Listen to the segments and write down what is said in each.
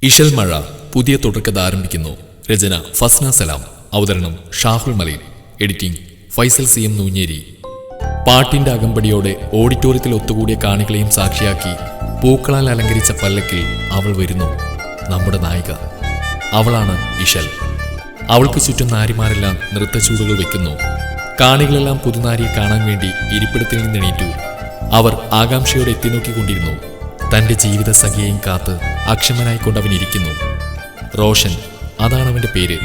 ഇശൽ മഴ പുതിയ തുടർക്കഥ ആരംഭിക്കുന്നു. രചന ഫസ്ന സലാം. അവതരണം ഷാഹുൽ മലയിൽ. Editing Faisal CM Nooncheri. പാട്ടിന്റെ അകമ്പടിയോടെ ഓഡിറ്റോറിയത്തിൽ ഒത്തുകൂടിയ കാണികളെയും സാക്ഷിയാക്കി പൂക്കളാൽ അലങ്കരിച്ച പല്ലക്കിൽ അവൾ വരുന്നു. നമ്മുടെ നായിക അവളാണ് ഇശൽ. അവൾക്ക് ചുറ്റും നാരിമാരെല്ലാം നൃത്തച്ചൂടുകൾ വെക്കുന്നു. കാണികളെല്ലാം പുതുനാരിയെ കാണാൻ വേണ്ടി ഇരിപ്പിടത്തിൽ നിന്നെണീറ്റു. അവർ ആകാംക്ഷയോടെ എത്തിനോക്കിക്കൊണ്ടിരുന്നു. തന്റെ ജീവിത സഖിയെയും കാത്ത് അക്ഷമനായിക്കൊണ്ടവൻ ഇരിക്കുന്നു. റോഷൻ, അതാണ് അവന്റെ പേര്.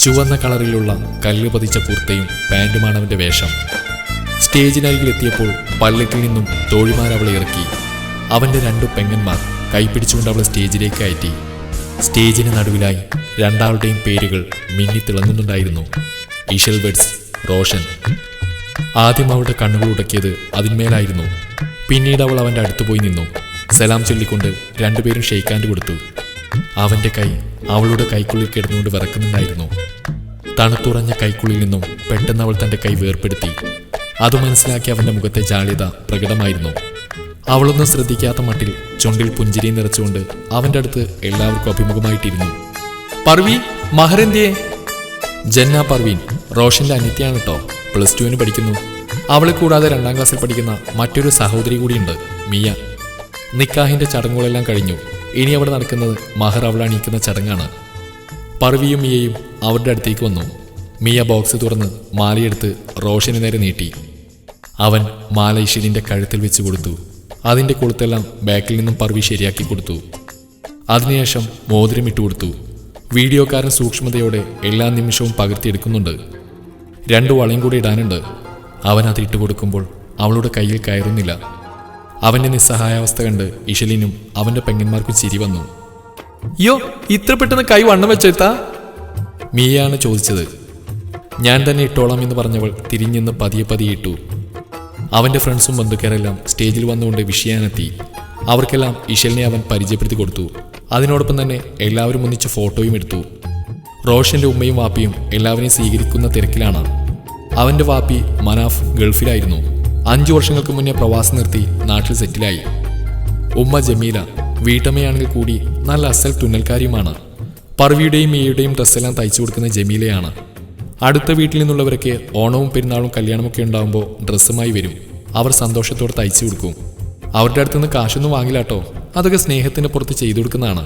ചുവന്ന കളറിലുള്ള കല്ല് പതിച്ച കുർത്തയും പാൻറ്റുമാണ് അവന്റെ വേഷം. സ്റ്റേജിനരികിലെത്തിയപ്പോൾ പല്ലക്കിൽ നിന്നും തോഴിമാരവളെ ഇറക്കി. അവന്റെ രണ്ടു പെങ്ങന്മാർ കൈപ്പിടിച്ചുകൊണ്ട് അവളെ സ്റ്റേജിലേക്ക് കയറ്റി. സ്റ്റേജിന് നടുവിലായി രണ്ടാളുടെയും പേരുകൾ മിന്നിത്തിളങ്ങുന്നുണ്ടായിരുന്നു. ഇശൽ വെഡ്സ് റോഷൻ. ആദ്യം അവളുടെ കണ്ണുകൾ ഉടക്കിയത് അതിന്മേലായിരുന്നു. പിന്നീട് അവൾ അവന്റെ അടുത്ത് പോയി നിന്നു. സലാം ചൊല്ലിക്കൊണ്ട് രണ്ടുപേരും ഷെയ്ക്കാൻഡ് കൊടുത്തു. അവന്റെ കൈ അവളുടെ കൈക്കുള്ളിൽ കിടന്നുകൊണ്ട് വിറക്കുന്നുണ്ടായിരുന്നു. തണുത്തുറഞ്ഞ കൈക്കുള്ളിൽ നിന്നും പെട്ടെന്ന് അവൾ തന്റെ കൈ വേർപ്പെടുത്തി. അത് മനസ്സിലാക്കി അവന്റെ മുഖത്തെ ജാള്യത പ്രകടമായിരുന്നു. അവളൊന്നും ശ്രദ്ധിക്കാത്ത മട്ടിൽ ചുണ്ടിൽ പുഞ്ചിരി നിറച്ചുകൊണ്ട് അവന്റെ അടുത്ത് എല്ലാവർക്കും അഭിമുഖമായിട്ടിരുന്നു. പർവീ, മഹരന്തിയെ? ജന്ന പർവീൻ റോഷന്റെ അനിത്യാണ് കേട്ടോ. +2 പഠിക്കുന്നു. അവളെ കൂടാതെ 2ാം ക്ലാസ്സിൽ പഠിക്കുന്ന മറ്റൊരു സഹോദരി കൂടിയുണ്ട്, മിയ. നിക്കാഹിന്റെ ചടങ്ങുകളെല്ലാം കഴിഞ്ഞു. ഇനി അവിടെ നടക്കുന്നത് മഹർ അവൾ അണിയിക്കുന്ന ചടങ്ങാണ്. പർവിയും മിയയും അവരുടെ അടുത്തേക്ക് വന്നു. മിയ ബോക്സ് തുറന്ന് മാലയെടുത്ത് റോഷന് നേരെ നീട്ടി. അവൻ മാല ഇശലിന്റെ കഴുത്തിൽ വെച്ച് കൊടുത്തു. അതിന്റെ കൊളുത്തെല്ലാം ബാക്കിൽ നിന്നും പർവി ശരിയാക്കി കൊടുത്തു. അതിനുശേഷം മോതിരം ഇട്ടുകൊടുത്തു. വീഡിയോക്കാരൻ സൂക്ഷ്മതയോടെ എല്ലാ നിമിഷവും പകർത്തിയെടുക്കുന്നുണ്ട്. 2 വളയും കൂടി ഇടാനുണ്ട്. അവൻ അത് ഇട്ടുകൊടുക്കുമ്പോൾ അവളുടെ കയ്യിൽ കയറുന്നില്ല. അവന്റെ നിസ്സഹായാവസ്ഥ കണ്ട് ഇശലിനും അവന്റെ പെങ്ങന്മാർക്കും ചിരി വന്നു. യോ, ഇത്ര പെട്ടെന്ന് കൈ വണ്ണം വെച്ചെത്താ? മിയയാണ് ചോദിച്ചത്. ഞാൻ തന്നെ ഇട്ടോളാം എന്ന് പറഞ്ഞവൾ തിരിഞ്ഞെന്ന് പതിയെ പതിയെ ഇട്ടു. അവന്റെ ഫ്രണ്ട്സും ബന്ധുക്കാരെല്ലാം സ്റ്റേജിൽ വന്നുകൊണ്ട് വിഷയാനെത്തി. അവർക്കെല്ലാം ഇശലിനെ അവൻ പരിചയപ്പെടുത്തി കൊടുത്തു. അതിനോടൊപ്പം തന്നെ എല്ലാവരും ഒന്നിച്ച് ഫോട്ടോയും എടുത്തു. റോഷന്റെ ഉമ്മയും വാപ്പിയും എല്ലാവരെയും സ്വീകരിക്കുന്ന തിരക്കിലാണ്. അവന്റെ വാപ്പി മനാഫ് ഗൾഫിലായിരുന്നു. 5 വർഷങ്ങൾക്ക് മുന്നേ പ്രവാസം നിർത്തി നാട്ടിൽ സെറ്റിലായി. ഉമ്മ ജമീല വീട്ടമ്മയാണെങ്കിൽ കൂടി നല്ല അസൽ തുന്നൽക്കാരിയുമാണ്. പർവിയുടെയും മിയയുടെയും ഡ്രസ്സെല്ലാം തയ്ച്ചു കൊടുക്കുന്ന ജമീലയാണ്. അടുത്ത വീട്ടിൽ നിന്നുള്ളവരൊക്കെ ഓണവും പെരുന്നാളും കല്യാണമൊക്കെ ഉണ്ടാകുമ്പോൾ ഡ്രസ്സുമായി വരും. അവർ സന്തോഷത്തോടെ തയ്ച്ചു കൊടുക്കും. അവരുടെ അടുത്തുനിന്ന് കാശൊന്നും വാങ്ങില്ല കേട്ടോ. അതൊക്കെ സ്നേഹത്തിന് പുറത്ത് ചെയ്തു കൊടുക്കുന്നതാണ്.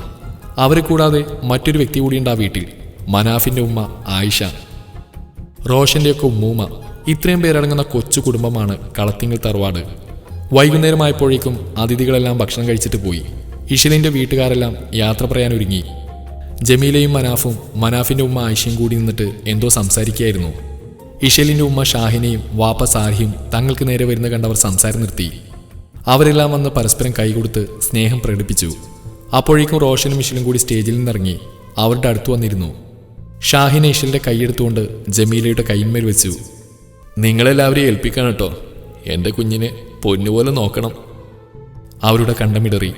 അവരെ കൂടാതെ മറ്റൊരു വ്യക്തി കൂടിയുണ്ട് ആ വീട്ടിൽ, മനാഫിന്റെ ഉമ്മ ആയിഷ. റോഷന്റെയൊക്കെ ഉമ്മൂമ്മ. ഇത്രയും പേരടങ്ങുന്ന കൊച്ചു കുടുംബമാണ് കളത്തിങ്ങൽ തറവാട്. വൈകുന്നേരമായപ്പോഴേക്കും അതിഥികളെല്ലാം ഭക്ഷണം കഴിച്ചിട്ട് പോയി. ഇശലിന്റെ വീട്ടുകാരെല്ലാം യാത്ര പറയാനൊരുങ്ങി. ജമീലയും മനാഫും മനാഫിന്റെ ഉമ്മ ആയിഷയും കൂടി നിന്നിട്ട് എന്തോ സംസാരിക്കുകയായിരുന്നു. ഇശലിന്റെ ഉമ്മ ഷാഹിനെയും വാപ്പ സാരിയും തങ്ങൾക്ക് നേരെ വരുന്ന കണ്ടവർ സംസാരം നിർത്തി. അവരെല്ലാം വന്ന് പരസ്പരം കൈകൊടുത്ത് സ്നേഹം പ്രകടിപ്പിച്ചു. അപ്പോഴേക്കും റോഷനും ഇശലും കൂടി സ്റ്റേജിൽ നിന്നിറങ്ങി അവരുടെ അടുത്ത് വന്നിരുന്നു. ഷാഹിനെ ഇശലിന്റെ കൈയെടുത്തുകൊണ്ട് ജമീലയുടെ കൈന്മേൽ വെച്ചു. നിങ്ങളെല്ലാവരെയും ഏൽപ്പിക്കണം കേട്ടോ. എൻ്റെ കുഞ്ഞിനെ പൊന്നുപോലെ നോക്കണം. അവരുടെ കണ്ടമിടറി.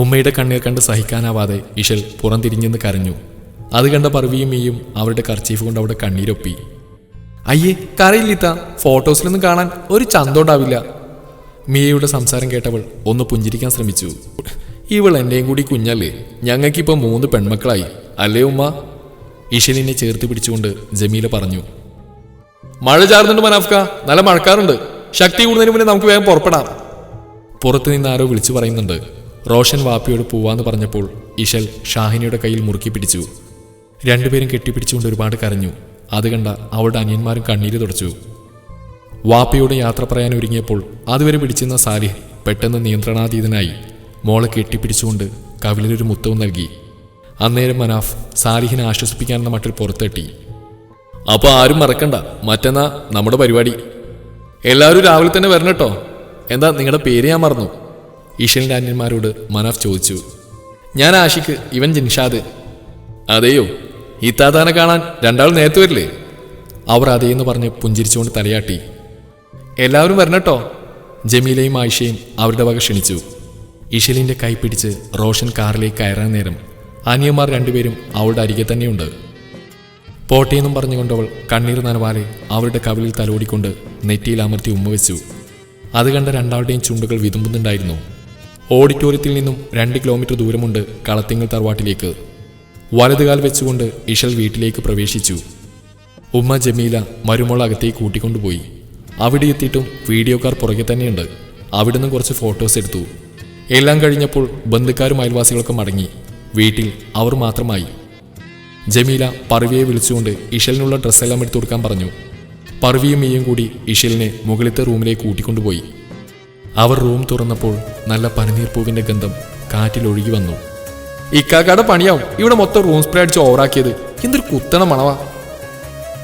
ഉമ്മയുടെ കണ്ണീർ കണ്ട് സഹിക്കാനാവാതെ ഇശൽ പുറംതിരിഞ്ഞെന്ന് കരഞ്ഞു. അത് കണ്ട പർവിയും മീയും അവരുടെ കർച്ചീഫ് കൊണ്ട് അവിടെ കണ്ണീരൊപ്പി. അയ്യേ, കരയില്ലിത്ത. ഫോട്ടോസിലൊന്നും കാണാൻ ഒരു ചന്തോണ്ടാവില്ല. മിയയുടെ സംസാരം കേട്ടവൾ ഒന്ന് പുഞ്ചിരിക്കാൻ ശ്രമിച്ചു. ഇവൾ എൻ്റെയും കൂടി കുഞ്ഞല്ലേ. ഞങ്ങൾക്കിപ്പോൾ 3 പെൺമക്കളായി അല്ലേ ഉമ്മ? ഇശലിനെ ചേർത്ത് പിടിച്ചുകൊണ്ട് ജമീല പറഞ്ഞു. മഴ ചാർന്നുണ്ട് മനാഫ്ക, നല്ല മഴക്കാറുണ്ട്. ശക്തി കൂടുന്നതിന് മുന്നേ നമുക്ക് വേഗം പുറപ്പെടാം. പുറത്തു നിന്ന് ആരോ വിളിച്ചു പറയുന്നുണ്ട്. റോഷൻ വാപ്പിയോട് പോവാന്ന് പറഞ്ഞപ്പോൾ ഇശൽ ഷാഹിനിയുടെ കയ്യിൽ മുറുക്കി പിടിച്ചു. രണ്ടുപേരും കെട്ടിപ്പിടിച്ചുകൊണ്ട് ഒരുപാട് കരഞ്ഞു. അത് കണ്ട അവളുടെ അനിയന്മാരും കണ്ണീര് തുടച്ചു. വാപ്പയോട് യാത്ര പറയാൻ ഒരുങ്ങിയപ്പോൾ അതുവരെ പിടിച്ചിരുന്ന സാലിഹ് പെട്ടെന്ന് നിയന്ത്രണാതീതനായി മോളെ കെട്ടിപ്പിടിച്ചുകൊണ്ട് കവിളിലൊരു മുത്തവും നൽകി. അന്നേരം മനാഫ് സാലിഹിനെ ആശ്വസിപ്പിക്കാനെന്ന മട്ടിൽ പുറത്തെട്ടി. അപ്പോൾ ആരും മറക്കണ്ട, മറ്റന്നാ നമ്മുടെ പരിപാടി. എല്ലാവരും രാവിലെ തന്നെ വരണം കേട്ടോ. എന്താ നിങ്ങളുടെ പേര് ഞാൻ മറന്നു? ഇശലിന്റെ അന്യന്മാരോട് മനാഫ് ചോദിച്ചു. ഞാൻ ആഷിഖ്, ഇവൻ ജിൻഷാദ്. അതെയോ, ഇത്താത്താനെ കാണാൻ 2 നേരത്തെ വരില്ലേ? അവർ അതേന്ന് പറഞ്ഞ് പുഞ്ചിരിച്ചുകൊണ്ട് തലയാട്ടി. എല്ലാവരും വരണം കേട്ടോ. ജമീലയും ആയിഷയും അവരുടെ വക ക്ഷണിച്ചു. ഇശലിന്റെ കൈ പിടിച്ച് റോഷൻ കാറിലേക്ക് കയറാൻ നേരം അനിയന്മാർ 2 പേരും അവളുടെ അരികെ തന്നെയുണ്ട്. പോട്ടേന്നും പറഞ്ഞുകൊണ്ടവൾ കണ്ണീർ നനവാലെ അവരുടെ കവിളിൽ തലോടിക്കൊണ്ട് നെറ്റിയിൽ അമർത്തി ഉമ്മ വെച്ചു. അത് കണ്ട 2ആളുടെയും ചുണ്ടുകൾ വിതുമ്പുന്നുണ്ടായിരുന്നു. ഓഡിറ്റോറിയത്തിൽ നിന്നും 2 കിലോമീറ്റർ ദൂരമുണ്ട് കളത്തിങ്ങൽ തറവാട്ടിലേക്ക്. വലതുകാൽ വെച്ചുകൊണ്ട് ഇഷൽ വീട്ടിലേക്ക് പ്രവേശിച്ചു. ഉമ്മ ജമീല മരുമോൾ അകത്തേക്ക് കൂട്ടിക്കൊണ്ടുപോയി. അവിടെ എത്തിയിട്ടും വീഡിയോക്കാർ പുറകെ തന്നെയുണ്ട്. അവിടുന്ന് കുറച്ച് ഫോട്ടോസ് എടുത്തു. എല്ലാം കഴിഞ്ഞപ്പോൾ ബന്ധുക്കാരും അയൽവാസികളൊക്കെ മടങ്ങി. വീട്ടിൽ അവർ മാത്രമായി. ജമീല പർവിയെ വിളിച്ചുകൊണ്ട് ഇഷലിനുള്ള ഡ്രസ്സെല്ലാം എടുത്തു കൊടുക്കാൻ പറഞ്ഞു. പർവിയും മീയും കൂടി ഇഷലിനെ മുകളിലത്തെ റൂമിലേക്ക് കൂട്ടിക്കൊണ്ടുപോയി. അവർ റൂം തുറന്നപ്പോൾ നല്ല പനിനീർപ്പൂവിന്റെ ഗന്ധം കാറ്റിലൊഴുകി വന്നു. ഇക്കാക്കയുടെ പണിയാവും ഇവിടെ മൊത്തം റൂം സ്പ്രേ അടിച്ച് ഓവറാക്കിയത്. എന്തൊരു കുത്തണ മണവാ,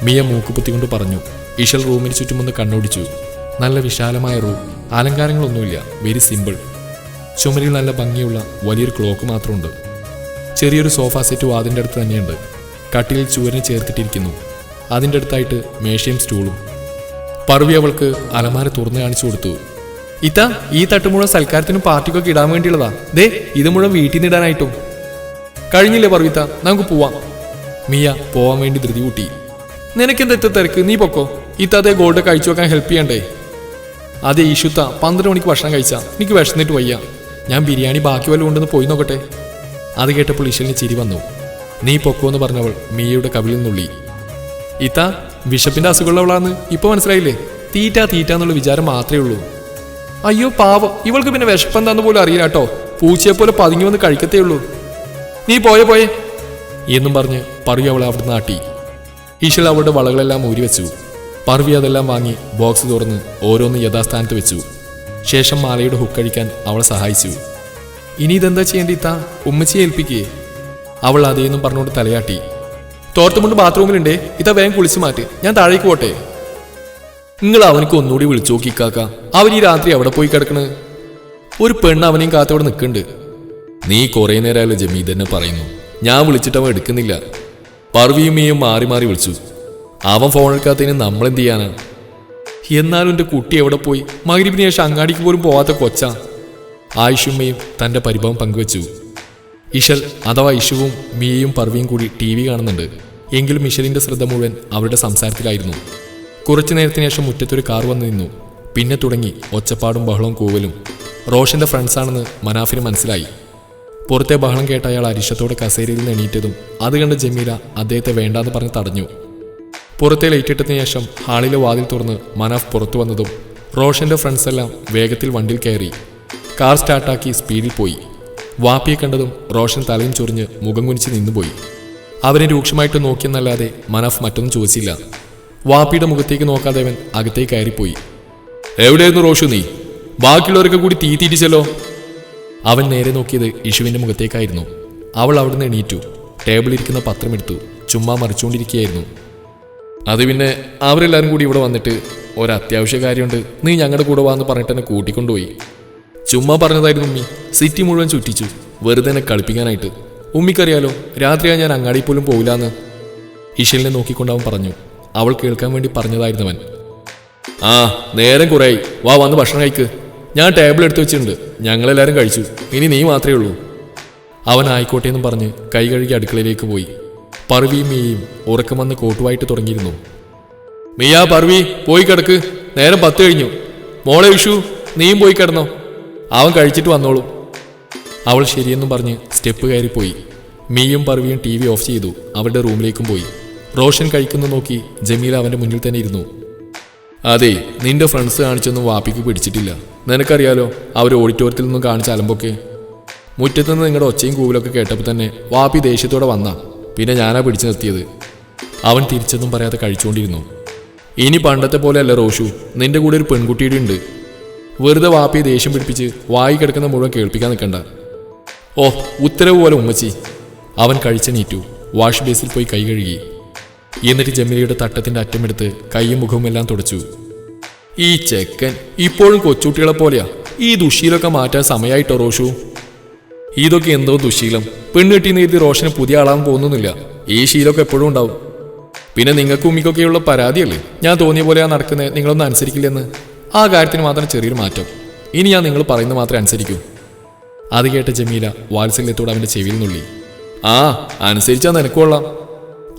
മിയ മൂക്കുപുത്തിക്കൊണ്ട് പറഞ്ഞു. ഇഷൽ റൂമിന് ചുറ്റുമൊന്ന് കണ്ണോടിച്ചു. നല്ല വിശാലമായ റൂം, അലങ്കാരങ്ങളൊന്നുമില്ല, വെരി സിമ്പിൾ. ചുമരിൽ നല്ല ഭംഗിയുള്ള വലിയൊരു ക്ലോക്ക് മാത്രമുണ്ട്. ചെറിയൊരു സോഫ സെറ്റ് അതിൻ്റെ അടുത്ത് തന്നെയുണ്ട്. കട്ടിലിൽ ചുവരിന് ചേർത്തിട്ടിരിക്കുന്നു. അതിൻ്റെ അടുത്തായിട്ട് മേശയും സ്റ്റൂളും. പർവി അവൾക്ക് അലമാര തുറന്നു കാണിച്ചു കൊടുത്തു. ഇത്ത, ഈ തട്ട് മുഴുവൻ സൽക്കാരത്തിനും പാർട്ടിക്കൊക്കെ ഇടാൻ വേണ്ടിയുള്ളതാ. ദേ, ഇത് മുഴുവൻ വീട്ടിൽ നിന്ന് ഇടാനായിട്ടും. കഴിഞ്ഞില്ലേ പർവിത്ത, നമുക്ക് പോവാം. മിയ പോവാൻ വേണ്ടി ധൃതി കൂട്ടി. നിനക്കെന്തെത്ത തിരക്ക്, നീ പൊക്കോ. ഇത്താതെ ഗോൾഡ് കഴിച്ചു വെക്കാൻ ഹെൽപ്പ് ചെയ്യണ്ടേ? അതെ ഈശുത്ത, 12 മണിക്ക് ഭക്ഷണം കഴിച്ചാ എനിക്ക് വിശന്നിട്ട് വയ്യ. ഞാൻ ബിരിയാണി ബാക്കി വല്ലതും ഉണ്ടെന്ന് പോയി നോക്കട്ടെ. അത് കേട്ടപ്പോൾ ഇഷലിന് ചിരി വന്നു. നീ പൊക്കോ എന്ന് പറഞ്ഞവൾ മിയയുടെ കവിളിൽ നുള്ളി. ഇത്ത, വിശപ്പിന്റെ അസുഖമുള്ളവളാന്ന് ഇപ്പൊ മനസ്സിലായില്ലേ? തീറ്റ എന്നുള്ള വിചാരം മാത്രമേ ഉള്ളൂ. അയ്യോ പാവം, ഇവൾക്ക് പിന്നെ വിശപ്പെന്താന്ന് പോലും അറിയില്ല കേട്ടോ. പൂച്ചയെപ്പോലെ പതുങ്ങി വന്ന് കഴിക്കത്തേ ഉള്ളൂ. നീ പോയേ എന്നും പറഞ്ഞ് പർവി അവളെ അവിടുന്ന് നാട്ടി. ഇഷൽ അവളുടെ വളകളെല്ലാം ഊരിവെച്ചു. പർവി അതെല്ലാം വാങ്ങി ബോക്സ് തുറന്ന് ഓരോന്ന് യഥാസ്ഥാനത്ത് വെച്ചു. ശേഷം മാലയുടെ ഹുക്കഴിക്കാൻ അവളെ സഹായിച്ചു. ഇനി ഇതെന്താ ചെയ്യേണ്ടിത്താ? ഉമ്മച്ചിയെ ഏൽപ്പിക്കേ? അവൾ അതേന്നും പറഞ്ഞുകൊണ്ട് തലയാട്ടി. തോർത്തുമുണ്ട് ബാത്റൂമിലുണ്ടേ, ഇതാ വേഗം കുളിച്ചു മാറ്റ്, ഞാൻ താഴേക്ക് പോട്ടെ. നിങ്ങൾ അവനക്ക് ഒന്നുകൂടി വിളിച്ചു നോക്കിക്കാക്ക, അവൻ ഈ രാത്രി അവിടെ പോയി കിടക്കണ്. ഒരു പെണ്ണ് അവനെയും കാത്തോടെ നിൽക്കുന്നുണ്ട്. നീ കുറേ നേരമായാലും ജമീ തന്നെ പറയുന്നു. ഞാൻ വിളിച്ചിട്ട് അവൻ എടുക്കുന്നില്ല. പർവിയും മീയും മാറി മാറി വിളിച്ചു. അവൻ ഫോൺ എടുക്കാത്തതിന് നമ്മളെന്ത് ചെയ്യാനാ? എന്നാലും എൻ്റെ കുട്ടി എവിടെ പോയി? മഗ്‌രിബിന് ശേഷം അങ്ങാടിക്ക് പോലും പോവാത്ത കൊച്ചാ. ആയിഷുമ്മയും തൻ്റെ പരിഭവം പങ്കുവച്ചു. ഇഷൽ അഥവാ ഇഷുവും മിയയും പർവിയും കൂടി TV കാണുന്നുണ്ട്. എങ്കിലും ഇഷലിന്റെ ശ്രദ്ധ മുഴുവൻ അവരുടെ സംസാരത്തിലായിരുന്നു. കുറച്ചു നേരത്തിന് ശേഷം മുറ്റത്തൊരു കാർ വന്നു നിന്നു. പിന്നെ തുടങ്ങി ഒച്ചപ്പാടും ബഹളവും കൂവലും. റോഷന്റെ ഫ്രണ്ട്സാണെന്ന് മനാഫിന് മനസ്സിലായി. പുറത്തെ ബഹളം കേട്ട അയാൾ അരിശത്തോടെ കസേരയിൽ നിന്ന് എണീറ്റതും അത് കണ്ട് ജമീല അദ്ദേഹത്തെ വേണ്ടാന്ന് പറഞ്ഞ് തടഞ്ഞു. പുറത്തെ ലൈറ്റിട്ടതിന് ശേഷം ഹാളിലെ വാതിൽ തുറന്ന് മനാഫ് പുറത്തു വന്നതും റോഷന്റെ ഫ്രണ്ട്സ് എല്ലാം വേഗത്തിൽ വണ്ടിയിൽ കയറി. കാർ സ്റ്റാർട്ടാക്കി സ്പീഡിൽ പോയി. വാപ്പിയെ കണ്ടതും റോഷൻ തലയും ചൊറിഞ്ഞ് മുഖം കുനിച്ച് നിന്നുപോയി. അവനെ രൂക്ഷമായിട്ട് നോക്കിയെന്നല്ലാതെ മനാഫ് മറ്റൊന്നും ചോദിച്ചില്ല. വാപ്പിയുടെ മുഖത്തേക്ക് നോക്കാതെ അവൻ അകത്തേക്ക് കയറിപ്പോയി. എവിടെയായിരുന്നു റോഷു നീ? ബാക്കിയുള്ളവരൊക്കെ കൂടി തീ തിരിച്ചല്ലോ. അവൻ നേരെ നോക്കിയത് ഇഷുവിന്റെ മുഖത്തേക്കായിരുന്നു. അവൾ അവിടുന്ന് എണീറ്റു. ടേബിളിരിക്കുന്ന പത്രമെടുത്തു ചുമ്മാ മറിച്ചുകൊണ്ടിരിക്കുകയായിരുന്നു. അത് പിന്നെ അവരെല്ലാവരും കൂടി ഇവിടെ വന്നിട്ട് ഒരത്യാവശ്യ കാര്യമുണ്ട്, നീ ഞങ്ങളുടെ കൂടെ വാന്ന് പറഞ്ഞിട്ട് എന്നെ കൂട്ടിക്കൊണ്ടുപോയി. ചുമ്മാ പറഞ്ഞതായിരുന്നു ഉമ്മി. സിറ്റി മുഴുവൻ ചുറ്റിച്ചു, വെറുതെ എന്നെ കളിപ്പിക്കാനായിട്ട്. ഉമ്മിക്കറിയാലോ, രാത്രിയായി ഞാൻ അങ്ങാടി പോലും പോവില്ലാന്ന്. ഇഷലിനെ നോക്കിക്കൊണ്ട് അവൻ പറഞ്ഞു. അവൾ കേൾക്കാൻ വേണ്ടി പറഞ്ഞതായിരുന്നവൻ. ആ നേരം കുറേയായി, വാ വന്ന് ഭക്ഷണം കഴിക്ക്. ഞാൻ ടേബിൾ എടുത്ത് വെച്ചിട്ടുണ്ട്, ഞങ്ങളെല്ലാവരും കഴിച്ചു, ഇനി നീ മാത്രമേ ഉള്ളൂ. അവൻ ആയിക്കോട്ടെ എന്നും പറഞ്ഞ് കൈ കഴുകി അടുക്കളയിലേക്ക് പോയി. പർവിയും മിയയും ഉറക്കം വന്ന് കോട്ടുവായിട്ട് തുടങ്ങിയിരുന്നു. മിയ, പർവി പോയി കിടക്ക്, നേരം 10 കഴിഞ്ഞു. മോളെ വിഷു, നീയും പോയി കിടന്നോ, അവൻ കഴിച്ചിട്ട് വന്നോളൂ. അവൾ ശരിയെന്നും പറഞ്ഞ് സ്റ്റെപ്പ് കയറിപ്പോയി. മിയും പർവിയും TV ഓഫ് ചെയ്തു അവരുടെ റൂമിലേക്കും പോയി. റോഷൻ കഴിക്കുന്നു നോക്കി ജമീല അവൻ്റെ മുന്നിൽ തന്നെ ഇരുന്നു. അതെ, നിന്റെ ഫ്രണ്ട്സ് കാണിച്ചൊന്നും വാപ്പിക്ക് പിടിച്ചിട്ടില്ല. നിനക്കറിയാലോ അവർ ഓഡിറ്റോറിയത്തിൽ നിന്നും കാണിച്ച അലമ്പൊക്കെ. മുറ്റത്തുനിന്ന് നിങ്ങളുടെ ഒച്ചയും കൂവിലൊക്കെ കേട്ടപ്പോൾ തന്നെ വാപ്പി ദേഷ്യത്തോടെ വന്നാ, പിന്നെ ഞാനാ പിടിച്ചു നിർത്തിയത്. അവൻ തിരിച്ചൊന്നും പറയാതെ കഴിച്ചുകൊണ്ടിരുന്നു. ഇനി പണ്ടത്തെ പോലെ അല്ല റോഷു, നിന്റെ കൂടെ ഒരു പെൺകുട്ടിയുടെ ഉണ്ട്. വെറുതെ വാപ്പിയെ ദേഷ്യം പിടിപ്പിച്ച് വായി കിടക്കുന്ന മുഴുവൻ കേൾപ്പിക്കാൻ നിൽക്കണ്ട. ഓ, ഉത്തരവ് പോലെ ഉമ്മച്ചി. അവൻ കഴിച്ചെണീറ്റു. വാഷ് ബേസിൽ പോയി കൈ കഴുകി. എന്നിട്ട് ജമീലയുടെ തട്ടത്തിന്റെ അറ്റമെടുത്ത് കൈയും മുഖവും എല്ലാം തുടച്ചു. ഈ ചെക്കൻ ഇപ്പോഴും കൊച്ചുകുട്ടികളെ പോലെയാ. ഈ ദുശീലമൊക്കെ മാറ്റാൻ സമയമായിട്ടോ റോഷു? ഇതൊക്കെ എന്തോ ദുശീലം. പെണ്ണെട്ടിന്ന് എഴുതി റോഷന് പുതിയ ആളാൻ പോകുന്നില്ല. ഈ ശീലമൊക്കെ എപ്പോഴും ഉണ്ടാവും. പിന്നെ നിങ്ങൾക്ക് ഉമ്മിക്കൊക്കെയുള്ള പരാതിയല്ലേ ഞാൻ തോന്നിയ പോലെയാ നടക്കുന്നത്, നിങ്ങളൊന്നും അനുസരിക്കില്ലെന്ന്. ആ കാര്യത്തിന് മാത്രം ചെറിയൊരു മാറ്റം. ഇനി ഞാൻ നിങ്ങൾ പറയുന്നത് മാത്രമേ അനുസരിക്കൂ. അത് കേട്ട ജമീല വാത്സല്യത്തോടെ അവൻ്റെ ചെവിയിൽ നുള്ളി. ആ അനുസരിച്ചാൽ നിനക്കൊള്ളാം.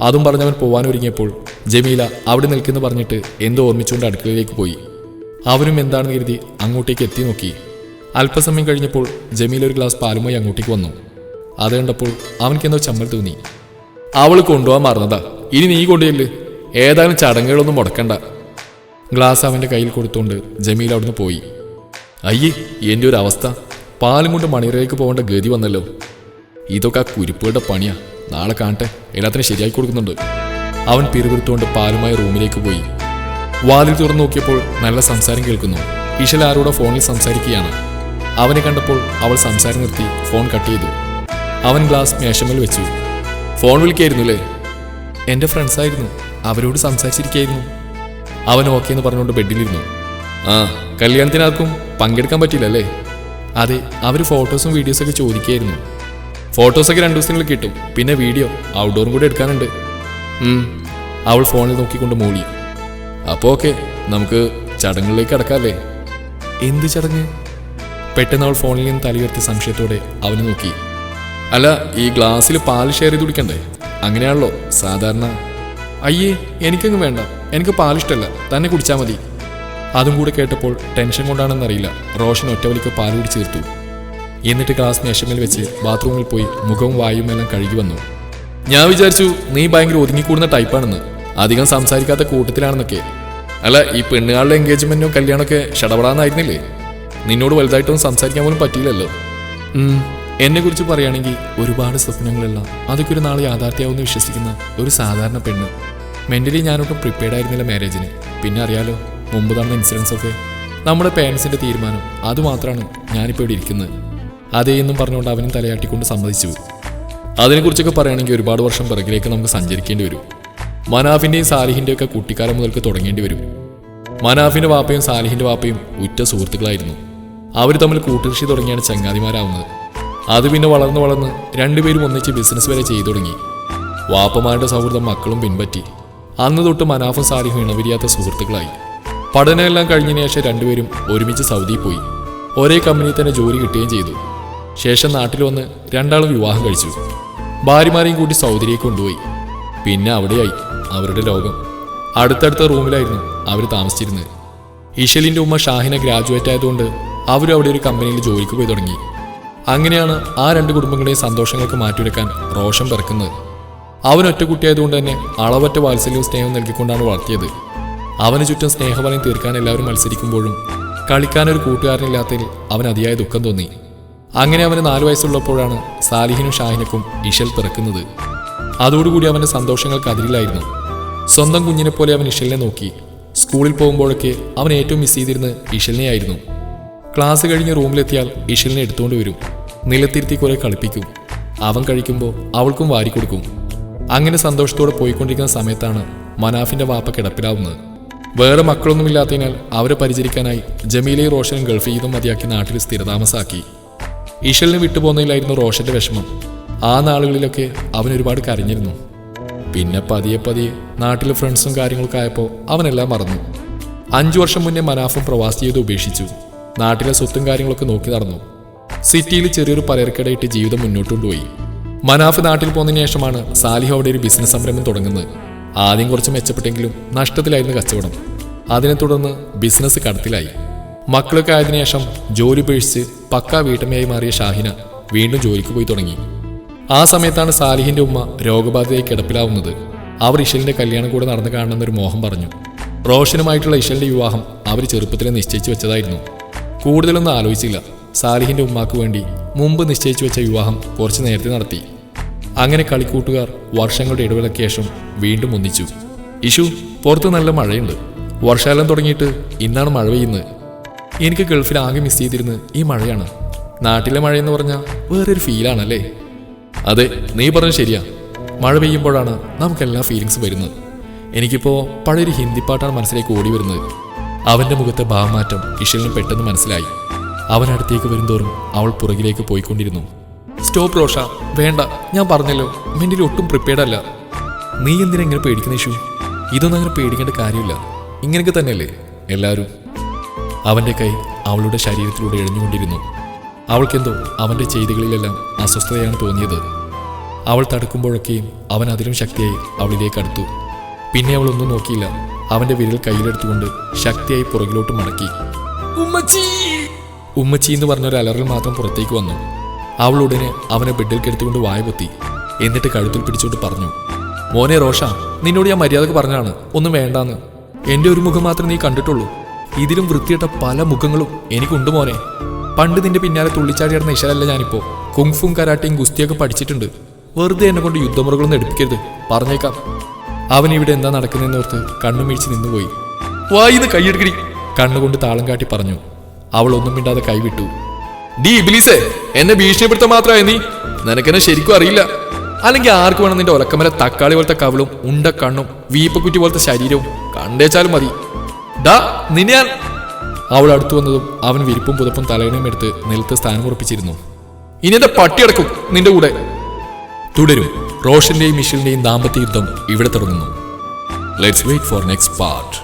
അതും പറഞ്ഞവൻ പോവാനൊരുങ്ങിയപ്പോൾ ജമീല അവിടെ നിൽക്കുന്നു പറഞ്ഞിട്ട് എന്തോ ഓർമ്മിച്ചുകൊണ്ട് അടുക്കളയിലേക്ക് പോയി. അവനും എന്താണെന്ന് കരുതി അങ്ങോട്ടേക്ക് എത്തി നോക്കി. അല്പസമയം കഴിഞ്ഞപ്പോൾ ജമീൽ ഒരു ഗ്ലാസ് പാലുമായി അങ്ങോട്ടേക്ക് വന്നു. അത് കണ്ടപ്പോൾ അവനക്കെന്തോ ചമ്മൽ തോന്നി. അവൾ കൊണ്ടുപോകാൻ മറന്നതാ, ഇനി നീ കൊണ്ടുപോയില്ലേ, ഏതായാലും ചടങ്ങുകളൊന്നും മുടക്കണ്ട. ഗ്ലാസ് അവൻ്റെ കയ്യിൽ കൊടുത്തുകൊണ്ട് ജമീൽ അവിടുന്ന് പോയി. അയ്യേ, എൻ്റെ ഒരു അവസ്ഥ, പാലും കൊണ്ട് മണിയറയിലേക്ക് പോകേണ്ട ഗതി വന്നല്ലോ. ഇതൊക്കെ ആ കുരിപ്പുകളുടെ പണിയാ. നാളെ കാണട്ടെ, എല്ലാത്തിനും ശരിയായി കൊടുക്കുന്നുണ്ട്. അവൻ പിറുപിറുത്തുകൊണ്ട് പാലുമായി റൂമിലേക്ക് പോയി. വാതിൽ തുറന്നു നോക്കിയപ്പോൾ നല്ല സംസാരം കേൾക്കുന്നു. ഇഷൽ ആരോടെ ഫോണിൽ സംസാരിക്കുകയാണ്. അവനെ കണ്ടപ്പോൾ അവൾ സംസാരം നിർത്തി ഫോൺ കട്ട് ചെയ്തു. അവൻ ഗ്ലാസ് മേശമേൽ വെച്ചു. ഫോൺ വിളിക്കായിരുന്നു അല്ലേ? എൻ്റെ ഫ്രണ്ട്സായിരുന്നു, അവരോട് സംസാരിച്ചിരിക്കുകയായിരുന്നു. അവൻ ഓക്കെ എന്ന് പറഞ്ഞുകൊണ്ട് ബെഡിലിരുന്നു. ആ, കല്യാണത്തിനാർക്കും പങ്കെടുക്കാൻ പറ്റില്ലല്ലേ? അതെ, അവർ ഫോട്ടോസും വീഡിയോസൊക്കെ ചോദിക്കുകയായിരുന്നു. ഫോട്ടോസൊക്കെ 2 ദിവസങ്ങളിൽ കിട്ടും, പിന്നെ വീഡിയോ ഔട്ട്ഡോറും കൂടെ എടുക്കാനുണ്ട്. അവൾ ഫോണിൽ നോക്കിക്കൊണ്ട് മൂളി. അപ്പോൾ ഓക്കെ, നമുക്ക് ചടങ്ങുകളിലേക്ക് അടക്കാമല്ലേ? എന്ത് ചടങ്ങ്? പെട്ടെന്ന് അവൾ ഫോണിൽ നിന്ന് തലയുയർത്തി സംശയത്തോടെ അവനെ നോക്കി. അല്ല, ഈ ഗ്ലാസ്സിൽ പാൽ ഷെയർ ചെയ്ത് കുടിക്കണ്ടേ? അങ്ങനെയാണല്ലോ സാധാരണ. അയ്യേ, എനിക്കങ്ങ് വേണ്ട, എനിക്ക് പാലിഷ്ടല്ല, തന്നെ കുടിച്ചാൽ മതി. അതും കൂടെ കേട്ടപ്പോൾ ടെൻഷൻ കൊണ്ടാണെന്നറിയില്ല, റോഷൻ ഒറ്റവലിക്ക് പാൽ കുടിച്ച് തീർത്തു. എന്നിട്ട് ഗ്ലാസ് മേശമേൽ വെച്ച് ബാത്റൂമിൽ പോയി മുഖവും വായും എല്ലാം കഴുകി വന്നു. ഞാൻ വിചാരിച്ചു നീ ഭയങ്കര ഒതുങ്ങിക്കൂടുന്ന ടൈപ്പാണെന്ന്, അധികം സംസാരിക്കാത്ത കൂട്ടത്തിലാണെന്നൊക്കെ. അല്ല, ഈ പെണ്ണുകാരുടെ എൻഗേജ്മെന്റും കല്യാണമൊക്കെ ഷടപടാന്നായിരുന്നില്ലേ? നിന്നോട് വലുതായിട്ടൊന്നും സംസാരിക്കാൻ പോലും പറ്റിയില്ലല്ലോ. എന്നെക്കുറിച്ച് പറയുകയാണെങ്കിൽ ഒരുപാട് സ്വപ്നങ്ങളുള്ള, അതൊക്കെ ഒരു നാളെ യാഥാർത്ഥ്യമാവുമെന്ന് വിശ്വസിക്കുന്ന ഒരു സാധാരണ പെണ്ണ്. മെന്റലി ഞാനൊട്ടും പ്രിപ്പയർഡ് ആയിരുന്നില്ല മാരേജിന്. പിന്നെ അറിയാലോ, മുമ്പ് നടന്ന ഇൻസിഡൻസ് ഒക്കെ. നമ്മുടെ പേരൻസിന്റെ തീരുമാനം, അതുമാത്രമാണ് ഞാനിപ്പോൾ ഇവിടെ ഇരിക്കുന്നത്. അതേ എന്നും പറഞ്ഞുകൊണ്ട് അവനും തലയാട്ടിക്കൊണ്ട് സമ്മതിച്ചു. അതിനെക്കുറിച്ചൊക്കെ പറയുകയാണെങ്കിൽ ഒരുപാട് വർഷം പിറകിലേക്ക് നമുക്ക് സഞ്ചരിക്കേണ്ടി വരും. മനാഫിന്റെയും സാലിഹിന്റെയും ഒക്കെ കുട്ടിക്കാലം മുതൽക്ക് തുടങ്ങേണ്ടി വരും. മനാഫിന്റെ വാപ്പയും സാലിഹിന്റെ വാപ്പയും ഉറ്റ സുഹൃത്തുക്കളായിരുന്നു. അവർ തമ്മിൽ കൂട്ടുകൃഷി തുടങ്ങിയാണ് ചങ്ങാതിമാരാവുന്നത്. അത് പിന്നെ വളർന്ന് വളർന്ന് രണ്ടുപേരും ഒന്നിച്ച് ബിസിനസ് വരെ ചെയ്തു തുടങ്ങി. വാപ്പമാരുടെ സൗഹൃദം മക്കളും പിൻപറ്റി. അന്ന് തൊട്ട് മനാഫും സാലിഹും ഇണവിരിയാത്ത സുഹൃത്തുക്കളായി. പഠനമെല്ലാം കഴിഞ്ഞതിന് ശേഷം രണ്ടുപേരും ഒരുമിച്ച് സൗദിയിൽ പോയി. ഒരേ കമ്പനിയിൽ തന്നെ ജോലി കിട്ടുകയും ചെയ്തു. ശേഷം നാട്ടിൽ വന്ന് രണ്ടാളും വിവാഹം കഴിച്ചു. ഭാര്യമാരെയും കൂട്ടി സൗദിയിലേക്ക് കൊണ്ടുപോയി. പിന്നെ അവിടെയായി അവരുടെ ലോകം. അടുത്തടുത്ത റൂമിലായിരുന്നു അവർ താമസിച്ചിരുന്നത്. ഇഷലിന്റെ ഉമ്മ ഷാഹിന ഗ്രാജുവേറ്റ് ആയതുകൊണ്ട് അവരും അവിടെ ഒരു കമ്പനിയിൽ ജോലിക്ക് പോയി തുടങ്ങി. അങ്ങനെയാണ് ആ 2 കുടുംബങ്ങളുടെയും സന്തോഷങ്ങൾക്ക് മാറ്റിവെക്കാൻ റോഷൻ പിറക്കുന്നത്. അവൻ ഒറ്റ കുട്ടിയായതുകൊണ്ട് തന്നെ അളവറ്റ വാത്സല്യവും സ്നേഹവും നൽകിക്കൊണ്ടാണ് വളർത്തിയത്. അവന് ചുറ്റും സ്നേഹഫലം തീർക്കാൻ എല്ലാവരും മത്സരിക്കുമ്പോഴും കളിക്കാനൊരു കൂട്ടുകാരനില്ലാത്തതിൽ അവൻ അതിയായ ദുഃഖം തോന്നി. അങ്ങനെ അവന് 4 വയസ്സുള്ളപ്പോഴാണ് സാലിഹിനും ഷാഹിനക്കും ഇഷൽ പിറക്കുന്നത്. അതോടുകൂടി അവന്റെ സന്തോഷങ്ങൾക്ക് അതിരില്ലായിരുന്നു. സ്വന്തം കുഞ്ഞിനെ പോലെ അവൻ ഇഷലിനെ നോക്കി. സ്കൂളിൽ പോകുമ്പോഴൊക്കെ അവൻ ഏറ്റവും മിസ് ചെയ്തിരുന്നത് ഇഷലിനെയായിരുന്നു. ക്ലാസ് കഴിഞ്ഞ് റൂമിലെത്തിയാൽ ഇഷലിനെ എടുത്തുകൊണ്ട് വരും. നിലത്തിരുത്തി കുറെ കളിപ്പിക്കും. അവൻ കഴിക്കുമ്പോൾ അവൾക്കും വാരിക്കൊടുക്കും. അങ്ങനെ സന്തോഷത്തോടെ പോയിക്കൊണ്ടിരിക്കുന്ന സമയത്താണ് മനാഫിന്റെ വാപ്പ കിടപ്പിലാവുന്നത്. വേറെ മക്കളൊന്നുമില്ലാത്തതിനാൽ അവരെ പരിചരിക്കാനായി ജമീലയും റോഷനും ഗൾഫിൽ നിന്നും മതിയാക്കി നാട്ടിൽ സ്ഥിരതാമസാക്കി. ഇഷലിനെ വിട്ടുപോകുന്നതിലായിരുന്നു റോഷന്റെ വിഷമം. ആ നാളുകളിലൊക്കെ അവൻ ഒരുപാട് കരഞ്ഞിരുന്നു. പിന്നെ പതിയെ പതിയെ നാട്ടിലെ ഫ്രണ്ട്സും കാര്യങ്ങളൊക്കെ ആയപ്പോൾ അവനെല്ലാം മറന്നു. 5 വർഷം മുന്നേ മനാഫും പ്രവാസി ചെയ്ത് ഉപേക്ഷിച്ചു. നാട്ടിലെ സ്വത്തും കാര്യങ്ങളൊക്കെ നോക്കി നടന്നു. സിറ്റിയിൽ ചെറിയൊരു പലചരക്കടയിട്ട് ജീവിതം മുന്നോട്ട് കൊണ്ടുപോയി. മനാഫ് നാട്ടിൽ പോന്നതിന് ശേഷമാണ് സാലിഹ് അവിടെ ഒരു ബിസിനസ് സംരംഭം തുടങ്ങുന്നത്. ആദ്യം കുറച്ച് മെച്ചപ്പെട്ടെങ്കിലും നഷ്ടത്തിലായിരുന്നു കച്ചവടം. അതിനെ തുടർന്ന് ബിസിനസ് കടത്തിലായി. മക്കളൊക്കെ ആയതിനു ശേഷം ജോലി ഉപേക്ഷിച്ച് പക്കാ വീട്ടമ്മയായി മാറിയ ഷാഹിന വീണ്ടും ജോലിക്ക് പോയി തുടങ്ങി. ആ സമയത്താണ് സാലിഹിന്റെ ഉമ്മ രോഗബാധിതയായി കിടപ്പിലാവുന്നത്. അവർ ഇഷലിന്റെ കല്യാണം കൂടെ നടന്നു കാണണമെന്നൊരു മോഹം പറഞ്ഞു. റോഷനുമായിട്ടുള്ള ഇഷലിന്റെ വിവാഹം അവർ ചെറുപ്പത്തിലെ നിശ്ചയിച്ചു വെച്ചതായിരുന്നു. കൂടുതലൊന്നും ആലോചിച്ചില്ല. സാലിഹിന്റെ ഉമ്മാക്ക് വേണ്ടി മുമ്പ് നിശ്ചയിച്ചു വെച്ച വിവാഹം കുറച്ച് നേരത്തെ നടത്തി. അങ്ങനെ കളിക്കൂട്ടുകാർ വർഷങ്ങളുടെ ഇടവേളയ്ക്ക് ശേഷം വീണ്ടും ഒന്നിച്ചു. ഇഷു, പുറത്ത് നല്ല മഴയുണ്ട്. വർഷകാലം തുടങ്ങിയിട്ട് ഇന്നാണ് മഴ പെയ്യുന്നത്. എനിക്ക് ഗൾഫിൽ ആകെ മിസ് ചെയ്തിരുന്നത് ഈ മഴയാണ്. നാട്ടിലെ മഴയെന്ന് പറഞ്ഞാൽ വേറൊരു ഫീലാണല്ലേ? അതെ, നീ പറഞ്ഞത് ശരിയാ. മഴ പെയ്യുമ്പോഴാണ് നമുക്കെല്ലാ ഫീലിങ്സും വരുന്നത്. എനിക്കിപ്പോൾ പഴയൊരു ഹിന്ദി പാട്ടാണ് മനസ്സിലേക്ക് ഓടി വരുന്നത്. അവന്റെ മുഖത്തെ ഭാവമാറ്റം ഇഷലിന് പെട്ടെന്ന് മനസ്സിലായി. അവൻ അടുത്തേക്ക് വരുന്തോറും അവൾ പുറകിലേക്ക് പോയിക്കൊണ്ടിരുന്നു. സ്റ്റോപ്പ് റോഷ, വേണ്ട, ഞാൻ പറഞ്ഞല്ലോ, മെന്റലി ഒട്ടും പ്രിപ്പയർഡ് അല്ല. നീ എന്തിനാ ഇങ്ങനെ പേടിക്കുന്ന ഇഷു? ഇതൊന്നും അങ്ങനെ പേടിക്കേണ്ട കാര്യമില്ല. ഇങ്ങനെയൊക്കെ തന്നെയല്ലേ എല്ലാവരും. അവന്റെ കൈ അവളുടെ ശരീരത്തിലൂടെ എഴഞ്ഞുകൊണ്ടിരുന്നു. അവൾക്കെന്തോ അവന്റെ ചെയ്തികളിലെല്ലാം അസ്വസ്ഥതയാണ് തോന്നിയത്. അവൾ തടുക്കുമ്പോഴൊക്കെയും അവൻ അതിലും ശക്തിയായി അവളിലേക്ക് അടുത്തു. പിന്നെ അവൾ ഒന്നും നോക്കിയില്ല. അവന്റെ വിരൽ കയ്യിലെടുത്തുകൊണ്ട് ശക്തിയായി പുറകിലോട്ട് മടക്കി. ഉമ്മച്ചി എന്ന് പറഞ്ഞൊരു അലറൽ മാത്രം പുറത്തേക്ക് വന്നു. അവൾ ഉടനെ അവനെ ബെഡിൽ കെടുത്തുകൊണ്ട് വായ പൊത്തി. എന്നിട്ട് കഴുത്തിൽ പിടിച്ചുകൊണ്ട് പറഞ്ഞു, മോനെ റോഷ, നിന്നോട് ഞാൻ മര്യാദക്ക് പറഞ്ഞാണ്, ഒന്നും വേണ്ടാന്ന്. എൻ്റെ ഒരു മുഖം മാത്രമേ നീ കണ്ടിട്ടുള്ളൂ. ഇതിലും വൃത്തിയിട്ട പല മുഖങ്ങളും എനിക്കുണ്ട് മോനെ. പണ്ട് നിന്റെ പിന്നാലെ തുള്ളിച്ചാടി നടന്ന ഇഷലല്ല ഞാനിപ്പോ. കുങ്ഫും കരാട്ടയും ഗുസ്തിയൊക്കെ പഠിച്ചിട്ടുണ്ട്. വെറുതെ എന്നെ കൊണ്ട് യുദ്ധമുറകളൊന്നും എടുപ്പിക്കരുത്, പറഞ്ഞേക്കാം. അവൻ ഇവിടെ എന്താ നടക്കുന്നതെന്നോർത്ത് കണ്ണും വീഴ്ച നിന്നുപോയി. വായിന്ന് കൈയെടുക്കടി, കണ്ണുകൊണ്ട് താളം കാട്ടി പറഞ്ഞു. അവൾ ഒന്നും മിണ്ടാതെ കൈവിട്ടു. ഡി ഇബ്ലീസേ, എന്നെ ഭീഷണിപ്പെടുത്താൻ മാത്രമായ നീ? നിനക്കെന്നെ ശരിക്കും അറിയില്ല. അല്ലെങ്കിൽ ആർക്ക് വേണം നിന്റെ ഒലക്കമല തക്കാളി പോലത്തെ കവിളും ഉണ്ട കണ്ണും വീപ്പക്കുറ്റി പോലത്തെ ശരീരവും കണ്ടേച്ചാലും മതി. ഡാ നിന്നെ ഞാൻ. അവൾ അടുത്തു വന്നതും അവൻ വിരിപ്പും പുതപ്പും തലയിണയും എടുത്ത് നിലത്ത് സ്ഥാനമുറപ്പിച്ചിരുന്നു. ഇനി എന്റെ പട്ടിയടക്കും നിന്റെ കൂടെ. തുടരും. റോഷന്റെയും മിഷലിന്റെയും ദാമ്പത്യ യുദ്ധം ഇവിടെ തുടങ്ങുന്നു. Let's wait for next part.